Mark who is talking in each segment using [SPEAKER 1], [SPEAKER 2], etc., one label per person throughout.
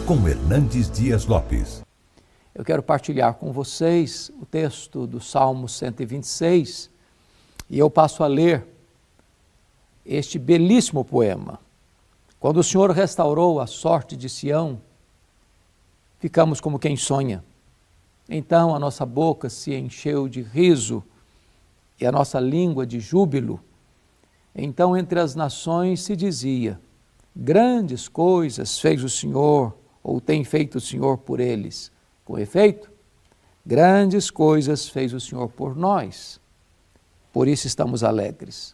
[SPEAKER 1] com Hernandes Dias Lopes.
[SPEAKER 2] Eu quero partilhar com vocês o texto do Salmo 126 e eu passo a ler este belíssimo poema. Quando o Senhor restaurou a sorte de Sião, ficamos como quem sonha. Então a nossa boca se encheu de riso e a nossa língua de júbilo. Então entre as nações se dizia: grandes coisas fez o Senhor, ou tem feito o Senhor por eles. Com efeito, grandes coisas fez o Senhor por nós. Por isso estamos alegres.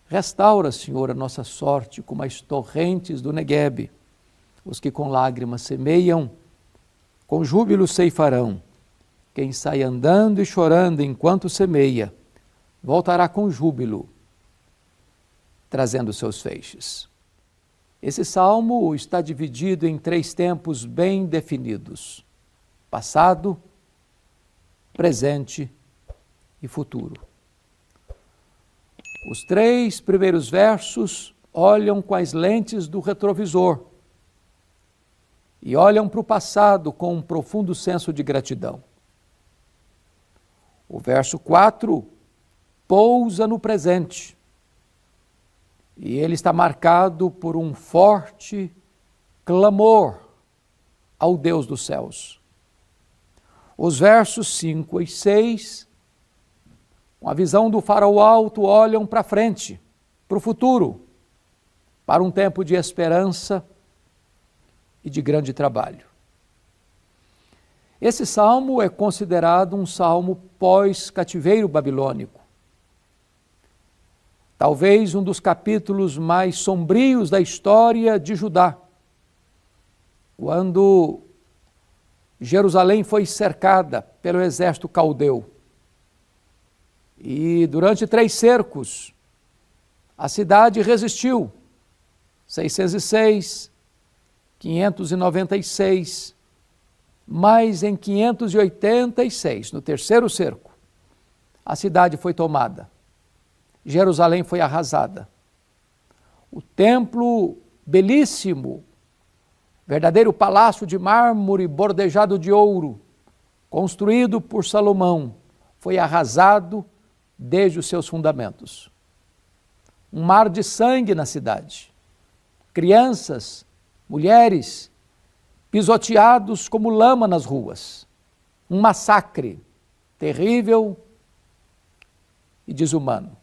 [SPEAKER 2] Restaura, Senhor, a nossa sorte como as torrentes do Neguebe. Os que com lágrimas semeiam, com júbilo ceifarão. Quem sai andando e chorando enquanto semeia, voltará com júbilo, trazendo seus feixes. Esse salmo está dividido em 3 tempos bem definidos: passado, presente e futuro. Os 3 primeiros versos olham com as lentes do retrovisor e olham para o passado com um profundo senso de gratidão. O verso 4 pousa no presente e ele está marcado por um forte clamor ao Deus dos céus. Os versos 5 e 6, com a visão do farol alto, olham para frente, para o futuro, para um tempo de esperança e de grande trabalho. Esse salmo é considerado um salmo pós-cativeiro babilônico. Talvez um dos capítulos mais sombrios da história de Judá, quando Jerusalém foi cercada pelo exército caldeu. E durante 3 cercos, a cidade resistiu. 606, 596, mas em 586, no 3º cerco, a cidade foi tomada. Jerusalém foi arrasada. O templo belíssimo, verdadeiro palácio de mármore bordejado de ouro, construído por Salomão, foi arrasado desde os seus fundamentos. Um mar de sangue na cidade. Crianças, mulheres, pisoteados como lama nas ruas. Um massacre terrível e desumano.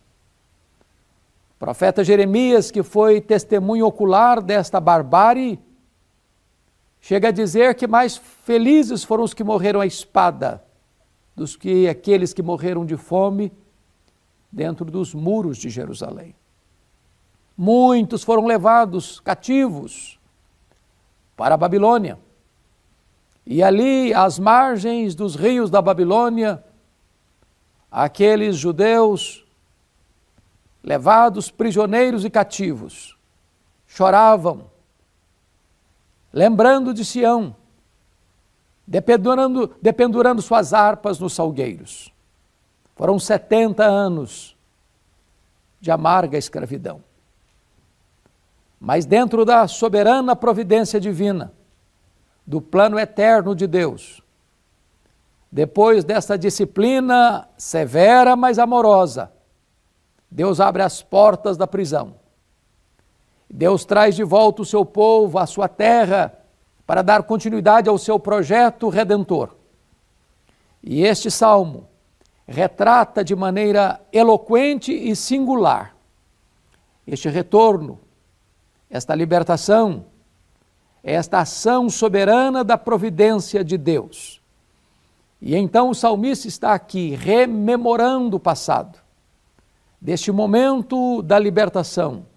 [SPEAKER 2] O profeta Jeremias, que foi testemunho ocular desta barbárie, chega a dizer que mais felizes foram os que morreram à espada dos que aqueles que morreram de fome dentro dos muros de Jerusalém. Muitos foram levados cativos para a Babilônia. E ali, às margens dos rios da Babilônia, aqueles judeus levados prisioneiros e cativos choravam, lembrando de Sião, dependurando suas harpas nos salgueiros. Foram 70 anos de amarga escravidão. Mas dentro da soberana providência divina, do plano eterno de Deus, depois desta disciplina severa, mas amorosa, Deus abre as portas da prisão. Deus traz de volta o seu povo à sua terra para dar continuidade ao seu projeto redentor. E este salmo retrata de maneira eloquente e singular este retorno, esta libertação, esta ação soberana da providência de Deus. E então o salmista está aqui rememorando o passado, deste momento da libertação,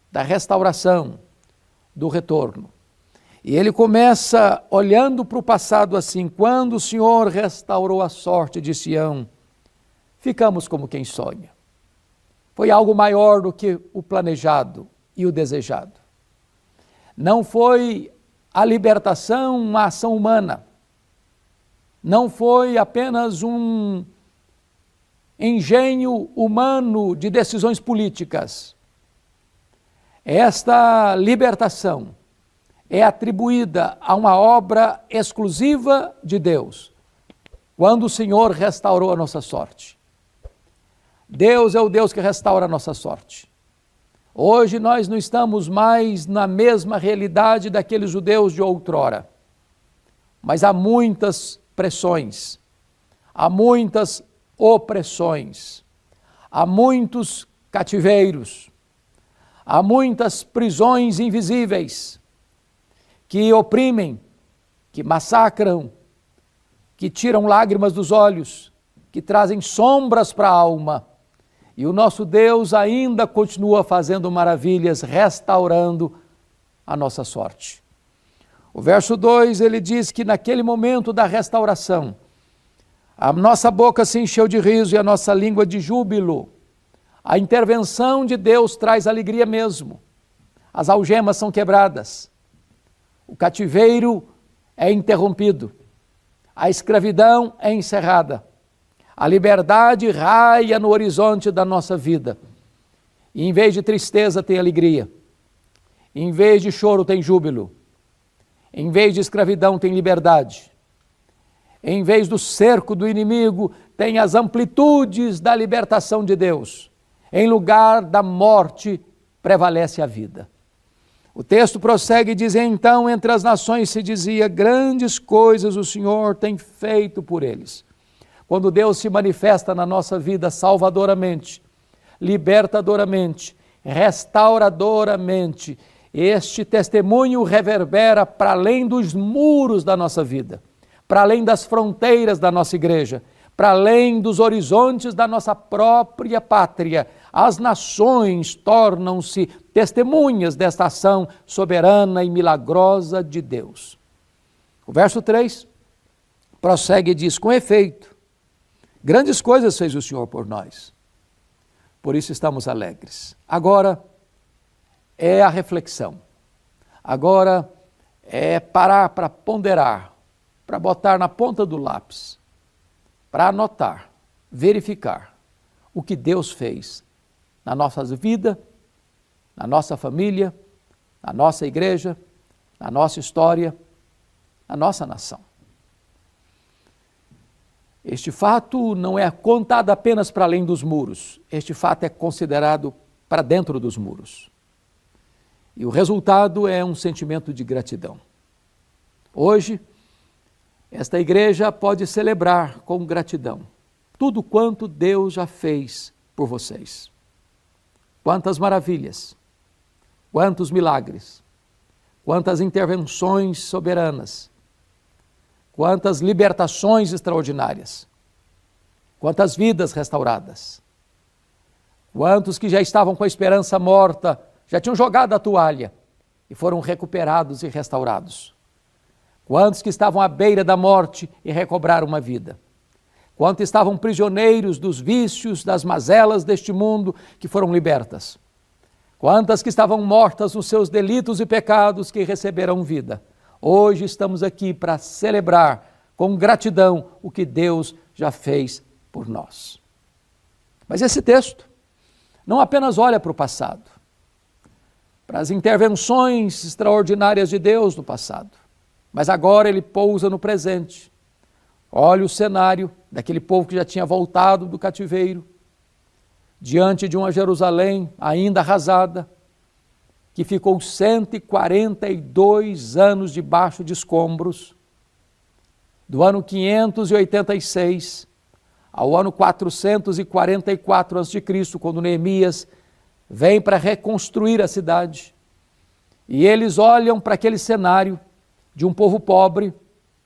[SPEAKER 2] da restauração, do retorno. E ele começa olhando para o passado assim: quando o Senhor restaurou a sorte de Sião, ficamos como quem sonha. Foi algo maior do que o planejado e o desejado. Não foi a libertação uma ação humana. Não foi apenas um engenho humano de decisões políticas. Esta libertação, é atribuída a uma obra exclusiva de Deus, quando o Senhor restaurou a nossa sorte. Deus é o Deus que restaura a nossa sorte. Hoje nós não estamos mais na mesma realidade daqueles judeus de outrora, mas há muitas pressões, há muitas opressões, há muitos cativeiros, há muitas prisões invisíveis que oprimem, que massacram, que tiram lágrimas dos olhos, que trazem sombras para a alma. E o nosso Deus ainda continua fazendo maravilhas, restaurando a nossa sorte. O verso 2, ele diz que naquele momento da restauração, a nossa boca se encheu de riso e a nossa língua de júbilo. A intervenção de Deus traz alegria mesmo. As algemas são quebradas. O cativeiro é interrompido. A escravidão é encerrada. A liberdade raia no horizonte da nossa vida. E em vez de tristeza tem alegria. Em vez de choro tem júbilo. Em vez de escravidão tem liberdade. Em vez do cerco do inimigo tem as amplitudes da libertação de Deus. Em lugar da morte prevalece a vida. O texto prossegue e diz: então entre as nações se dizia, grandes coisas o Senhor tem feito por eles. Quando Deus se manifesta na nossa vida salvadoramente, libertadoramente, restauradoramente, este testemunho reverbera para além dos muros da nossa vida, para além das fronteiras da nossa igreja, para além dos horizontes da nossa própria pátria. As nações tornam-se testemunhas desta ação soberana e milagrosa de Deus. O verso 3 prossegue e diz: com efeito, grandes coisas fez o Senhor por nós, por isso estamos alegres. Agora é a reflexão, agora é parar para ponderar, para botar na ponta do lápis, para anotar, verificar o que Deus fez na nossa vida, na nossa família, na nossa igreja, na nossa história, na nossa nação. Este fato não é contado apenas para além dos muros, este fato é considerado para dentro dos muros. E o resultado é um sentimento de gratidão. Hoje, esta igreja pode celebrar com gratidão tudo quanto Deus já fez por vocês. Quantas maravilhas, quantos milagres, quantas intervenções soberanas, quantas libertações extraordinárias, quantas vidas restauradas, quantos que já estavam com a esperança morta, já tinham jogado a toalha e foram recuperados e restaurados. Quantos que estavam à beira da morte e recobraram uma vida. Quantos estavam prisioneiros dos vícios, das mazelas deste mundo que foram libertas. Quantas que estavam mortas nos seus delitos e pecados que receberam vida. Hoje estamos aqui para celebrar com gratidão o que Deus já fez por nós. Mas esse texto não apenas olha para o passado, para as intervenções extraordinárias de Deus no passado, mas agora ele pousa no presente. Olha o cenário daquele povo que já tinha voltado do cativeiro, diante de uma Jerusalém ainda arrasada, que ficou 142 anos debaixo de escombros, do ano 586 ao ano 444 a.C., quando Neemias vem para reconstruir a cidade. E eles olham para aquele cenário de um povo pobre,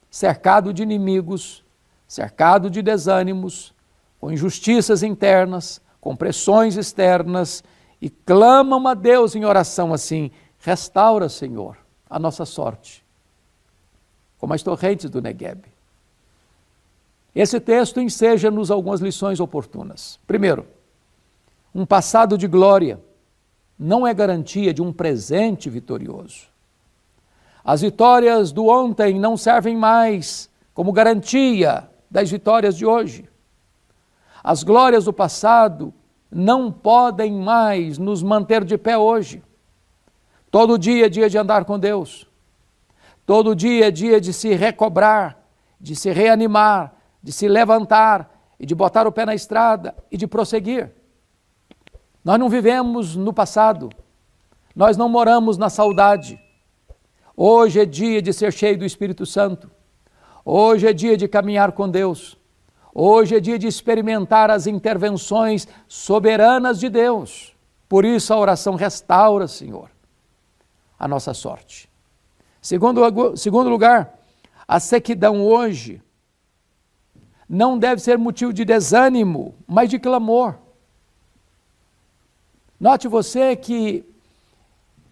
[SPEAKER 2] cercado de inimigos, cercado de desânimos, com injustiças internas, com pressões externas, e clamam a Deus em oração assim: restaura, Senhor, a nossa sorte, como as torrentes do Negueb. Esse texto enseja-nos algumas lições oportunas. Primeiro, um passado de glória não é garantia de um presente vitorioso. As vitórias do ontem não servem mais como garantia das vitórias de hoje. As glórias do passado não podem mais nos manter de pé hoje. Todo dia é dia de andar com Deus. Todo dia é dia de se recobrar, de se reanimar, de se levantar e de botar o pé na estrada e de prosseguir. Nós não vivemos no passado, nós não moramos na saudade. Hoje é dia de ser cheio do Espírito Santo. Hoje é dia de caminhar com Deus. Hoje é dia de experimentar as intervenções soberanas de Deus. Por isso a oração restaura, Senhor, a nossa sorte. Segundo lugar, a sequidão hoje não deve ser motivo de desânimo, mas de clamor. Note você que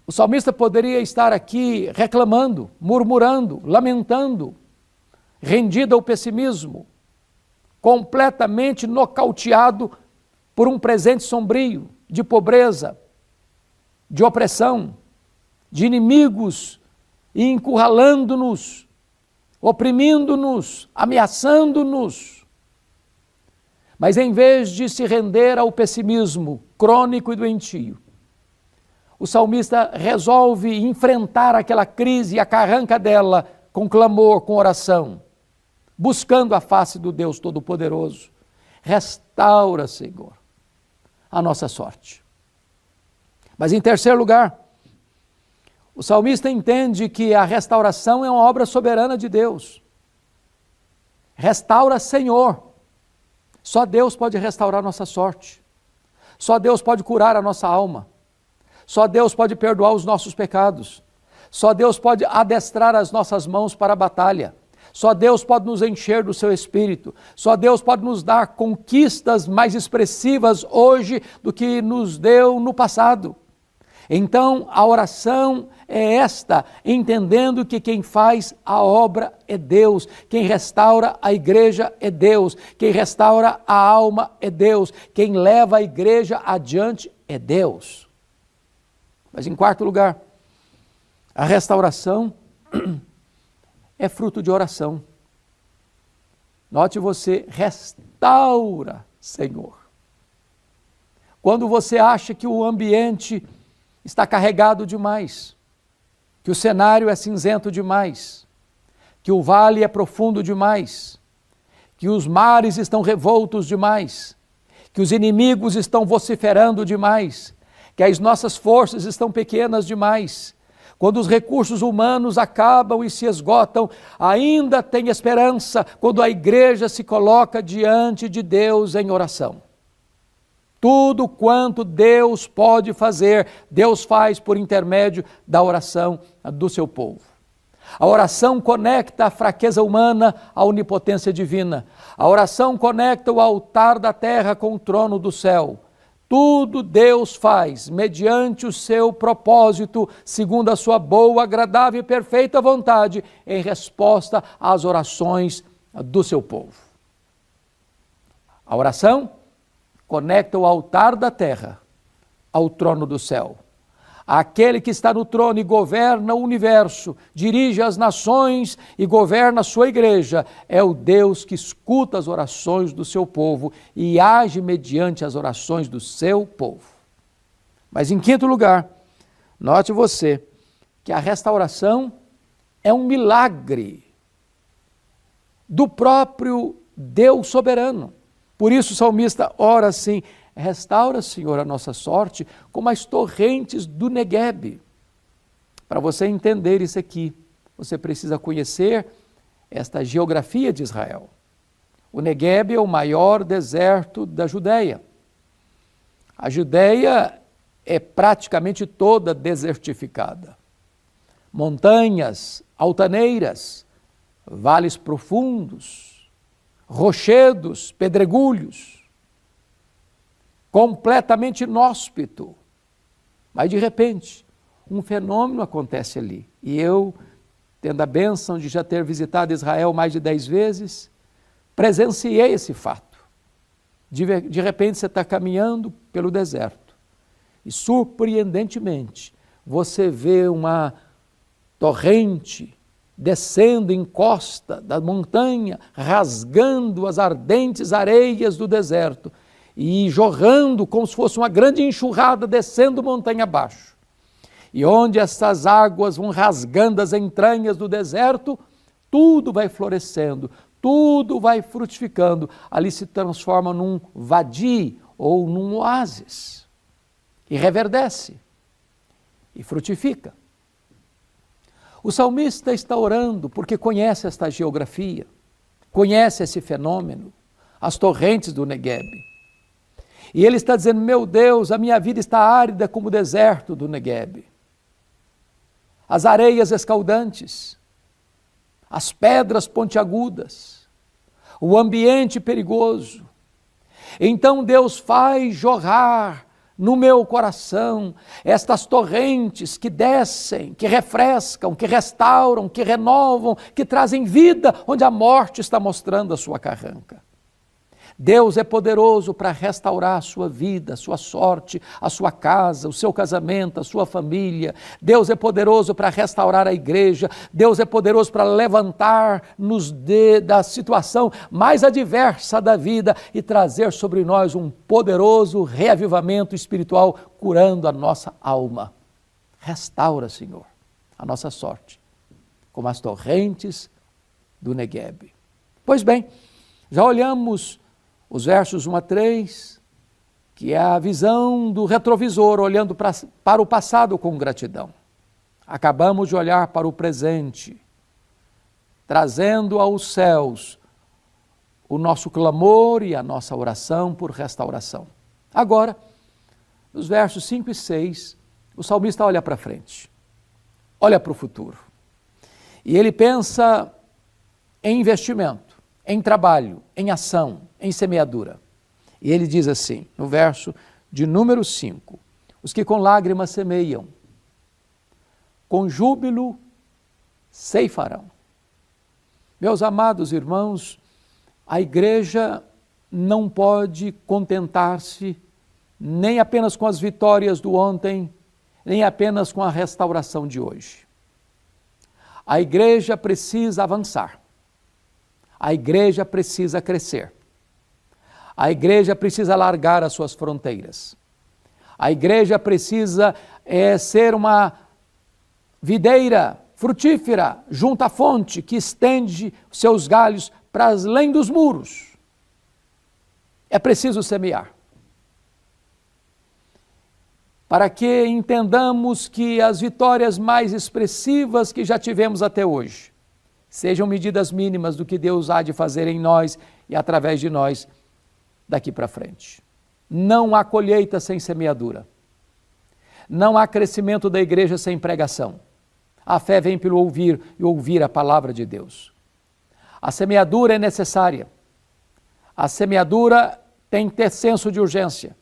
[SPEAKER 2] o salmista poderia estar aqui reclamando, murmurando, lamentando, rendido ao pessimismo, completamente nocauteado por um presente sombrio, de pobreza, de opressão, de inimigos e encurralando-nos, oprimindo-nos, ameaçando-nos. Mas em vez de se render ao pessimismo crônico e doentio, o salmista resolve enfrentar aquela crise e a carranca dela com clamor, com oração, buscando a face do Deus Todo-Poderoso. Restaura, Senhor, a nossa sorte. Mas em terceiro lugar, o salmista entende que a restauração é uma obra soberana de Deus. Restaura, Senhor. Só Deus pode restaurar nossa sorte. Só Deus pode curar a nossa alma. Só Deus pode perdoar os nossos pecados. Só Deus pode adestrar as nossas mãos para a batalha. Só Deus pode nos encher do seu Espírito. Só Deus pode nos dar conquistas mais expressivas hoje do que nos deu no passado. Então, a oração é esta, entendendo que quem faz a obra é Deus, quem restaura a igreja é Deus, quem restaura a alma é Deus, quem leva a igreja adiante é Deus. Mas em quarto lugar, a restauração é fruto de oração. Note você, restaura, Senhor. Quando você acha que o ambiente está carregado demais, que o cenário é cinzento demais, que o vale é profundo demais, que os mares estão revoltos demais, que os inimigos estão vociferando demais, que as nossas forças estão pequenas demais. Quando os recursos humanos acabam e se esgotam, ainda tem esperança quando a igreja se coloca diante de Deus em oração. Tudo quanto Deus pode fazer, Deus faz por intermédio da oração do seu povo. A oração conecta a fraqueza humana à onipotência divina. A oração conecta o altar da terra com o trono do céu. Tudo Deus faz mediante o seu propósito, segundo a sua boa, agradável e perfeita vontade, em resposta às orações do seu povo. A oração conecta o altar da terra ao trono do céu. Aquele que está no trono e governa o universo, dirige as nações e governa a sua igreja, é o Deus que escuta as orações do seu povo e age mediante as orações do seu povo. Mas em quinto lugar, note você que a restauração é um milagre do próprio Deus soberano. Por isso o salmista ora assim: restaura, Senhor, a nossa sorte como as torrentes do Neguebe. Para você entender isso aqui, você precisa conhecer esta geografia de Israel. O Neguebe é o maior deserto da Judeia. A Judeia é praticamente toda desertificada. Montanhas, altaneiras, vales profundos, rochedos, pedregulhos, completamente inóspito. Mas de repente, um fenômeno acontece ali. E eu, tendo a bênção de já ter visitado Israel mais de 10 vezes, presenciei esse fato. De repente você está caminhando pelo deserto e surpreendentemente você vê uma torrente descendo em costa da montanha, rasgando as ardentes areias do deserto e jorrando como se fosse uma grande enxurrada descendo montanha abaixo. E onde essas águas vão rasgando as entranhas do deserto, tudo vai florescendo, tudo vai frutificando. Ali se transforma num vadi ou num oásis. E reverdece. E frutifica. O salmista está orando porque conhece esta geografia, conhece esse fenômeno, as torrentes do Negueb. E ele está dizendo, meu Deus, a minha vida está árida como o deserto do Negueb. As areias escaldantes, as pedras pontiagudas, o ambiente perigoso. Então Deus faz jorrar no meu coração estas torrentes que descem, que refrescam, que restauram, que renovam, que trazem vida onde a morte está mostrando a sua carranca. Deus é poderoso para restaurar a sua vida, a sua sorte, a sua casa, o seu casamento, a sua família. Deus é poderoso para restaurar a igreja. Deus é poderoso para levantar-nos da situação mais adversa da vida e trazer sobre nós um poderoso reavivamento espiritual, curando a nossa alma. Restaura, Senhor, a nossa sorte, como as torrentes do Negueb. Pois bem, já olhamos os versos 1 a 3, que é a visão do retrovisor, olhando para o passado com gratidão. Acabamos de olhar para o presente, trazendo aos céus o nosso clamor e a nossa oração por restauração. Agora, nos versos 5 e 6, o salmista olha para frente, olha para o futuro. E ele pensa em investimento, em trabalho, em ação, em semeadura. E ele diz assim, no verso de número 5, os que com lágrimas semeiam, com júbilo ceifarão. Meus amados irmãos, a igreja não pode contentar-se nem apenas com as vitórias do ontem, nem apenas com a restauração de hoje. A igreja precisa avançar. A igreja precisa crescer. A igreja precisa alargar as suas fronteiras. A igreja precisa ser uma videira frutífera junto à fonte que estende seus galhos para além dos muros. É preciso semear. Para que entendamos que as vitórias mais expressivas que já tivemos até hoje sejam medidas mínimas do que Deus há de fazer em nós e através de nós daqui para frente. Não há colheita sem semeadura. Não há crescimento da igreja sem pregação. A fé vem pelo ouvir e ouvir a palavra de Deus. A semeadura é necessária. A semeadura tem que ter senso de urgência.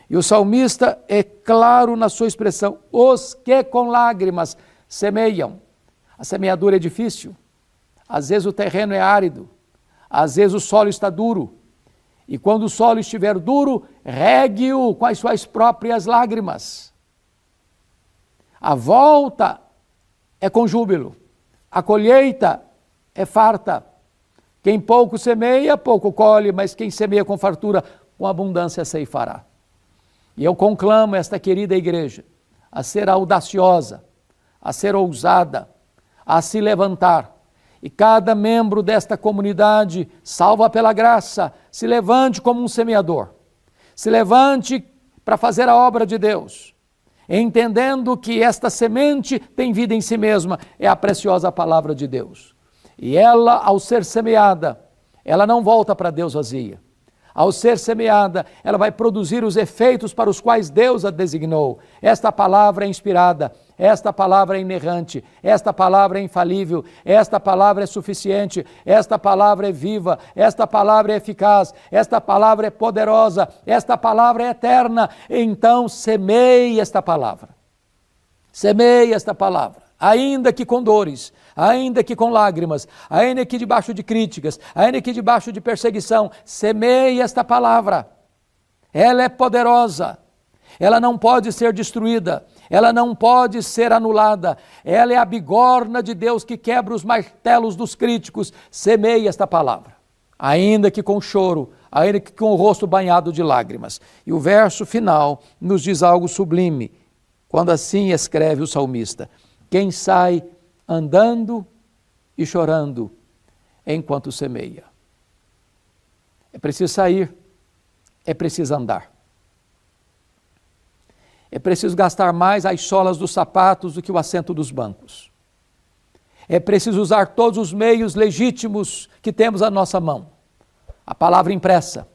[SPEAKER 2] E o salmista é claro na sua expressão, os que com lágrimas semeiam. A semeadura é difícil. Às vezes o terreno é árido, às vezes o solo está duro. E quando o solo estiver duro, regue-o com as suas próprias lágrimas. A volta é com júbilo, a colheita é farta. Quem pouco semeia, pouco colhe, mas quem semeia com fartura, com abundância ceifará. E eu conclamo esta querida igreja a ser audaciosa, a ser ousada, a se levantar. E cada membro desta comunidade, salva pela graça, se levante como um semeador. Se levante para fazer a obra de Deus, entendendo que esta semente tem vida em si mesma, é a preciosa palavra de Deus. E ela, ao ser semeada, ela não volta para Deus vazia. Ao ser semeada, ela vai produzir os efeitos para os quais Deus a designou. Esta palavra é inspirada, esta palavra é inerrante, esta palavra é infalível, esta palavra é suficiente, esta palavra é viva, esta palavra é eficaz, esta palavra é poderosa, esta palavra é eterna. Então semeie esta palavra. Semeie esta palavra. Ainda que com dores, ainda que com lágrimas, ainda que debaixo de críticas, ainda que debaixo de perseguição, semeie esta palavra. Ela é poderosa, ela não pode ser destruída, ela não pode ser anulada, ela é a bigorna de Deus que quebra os martelos dos críticos. Semeie esta palavra, ainda que com choro, ainda que com o rosto banhado de lágrimas. E o verso final nos diz algo sublime. quando assim escreve o salmista: quem sai andando e chorando enquanto semeia. É preciso sair, é preciso andar. É preciso gastar mais as solas dos sapatos do que o assento dos bancos. É preciso usar todos os meios legítimos que temos à nossa mão. A palavra impressa,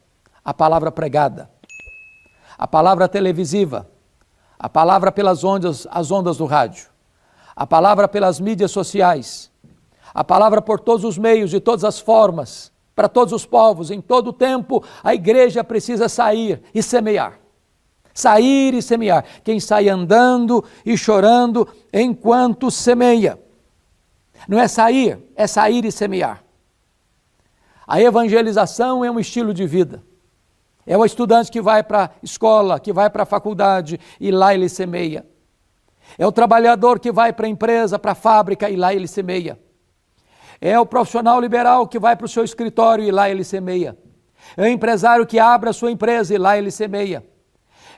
[SPEAKER 2] a palavra pregada, a palavra televisiva, a palavra pelas ondas, as ondas do rádio, a palavra pelas mídias sociais, a palavra por todos os meios, de todas as formas, para todos os povos, em todo o tempo. A igreja precisa sair e semear. Sair e semear. Quem sai andando e chorando enquanto semeia. Não é sair e semear. A evangelização é um estilo de vida. É o estudante que vai para a escola, que vai para a faculdade e lá ele semeia. É o trabalhador que vai para a empresa, para a fábrica e lá ele semeia. É o profissional liberal que vai para o seu escritório e lá ele semeia. É o empresário que abre a sua empresa e lá ele semeia.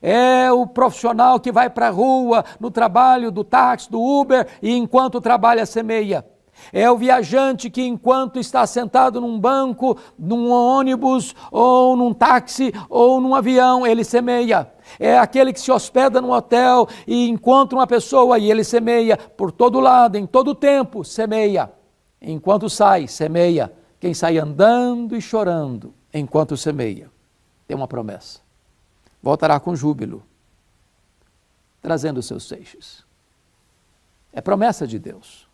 [SPEAKER 2] É o profissional que vai para a rua, no trabalho, do táxi, do Uber, e enquanto trabalha, semeia. É o viajante que enquanto está sentado num banco, num ônibus, ou num táxi, ou num avião, ele semeia. É aquele que se hospeda num hotel e encontra uma pessoa e ele semeia. Por todo lado, em todo tempo, semeia. Enquanto sai, semeia. Quem sai andando e chorando enquanto semeia, tem uma promessa. Voltará com júbilo, trazendo os seus seixos. É promessa de Deus.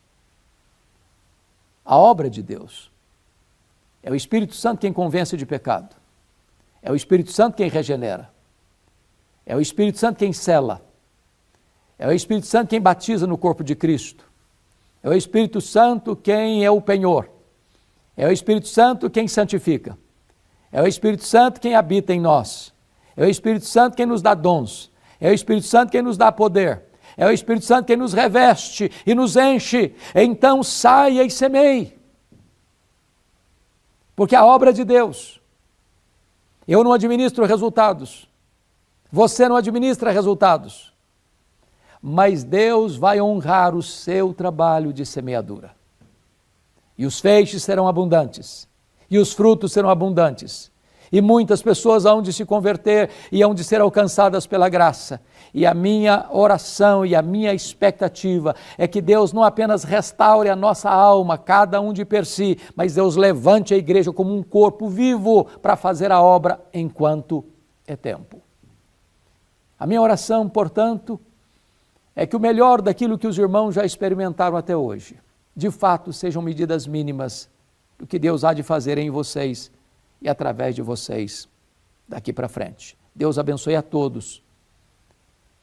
[SPEAKER 2] A obra de Deus. É o Espírito Santo quem convence de pecado. É o Espírito Santo quem regenera. É o Espírito Santo quem sela. É o Espírito Santo quem batiza no corpo de Cristo. É o Espírito Santo quem é o penhor. É o Espírito Santo quem santifica. É o Espírito Santo quem habita em nós. É o Espírito Santo quem nos dá dons. É o Espírito Santo quem nos dá poder. É o Espírito Santo quem nos reveste e nos enche. Então saia e semeie. Porque a obra é de Deus. Eu não administro resultados. Você não administra resultados. Mas Deus vai honrar o seu trabalho de semeadura. E os feixes serão abundantes. E os frutos serão abundantes. E muitas pessoas hão de se converter e hão de ser alcançadas pela graça. E a minha oração e a minha expectativa é que Deus não apenas restaure a nossa alma, cada um de per si, mas Deus levante a igreja como um corpo vivo para fazer a obra enquanto é tempo. A minha oração, portanto, é que o melhor daquilo que os irmãos já experimentaram até hoje, de fato, sejam medidas mínimas do que Deus há de fazer em vocês e através de vocês daqui para frente. Deus abençoe a todos,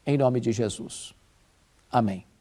[SPEAKER 2] em nome de Jesus. Amém.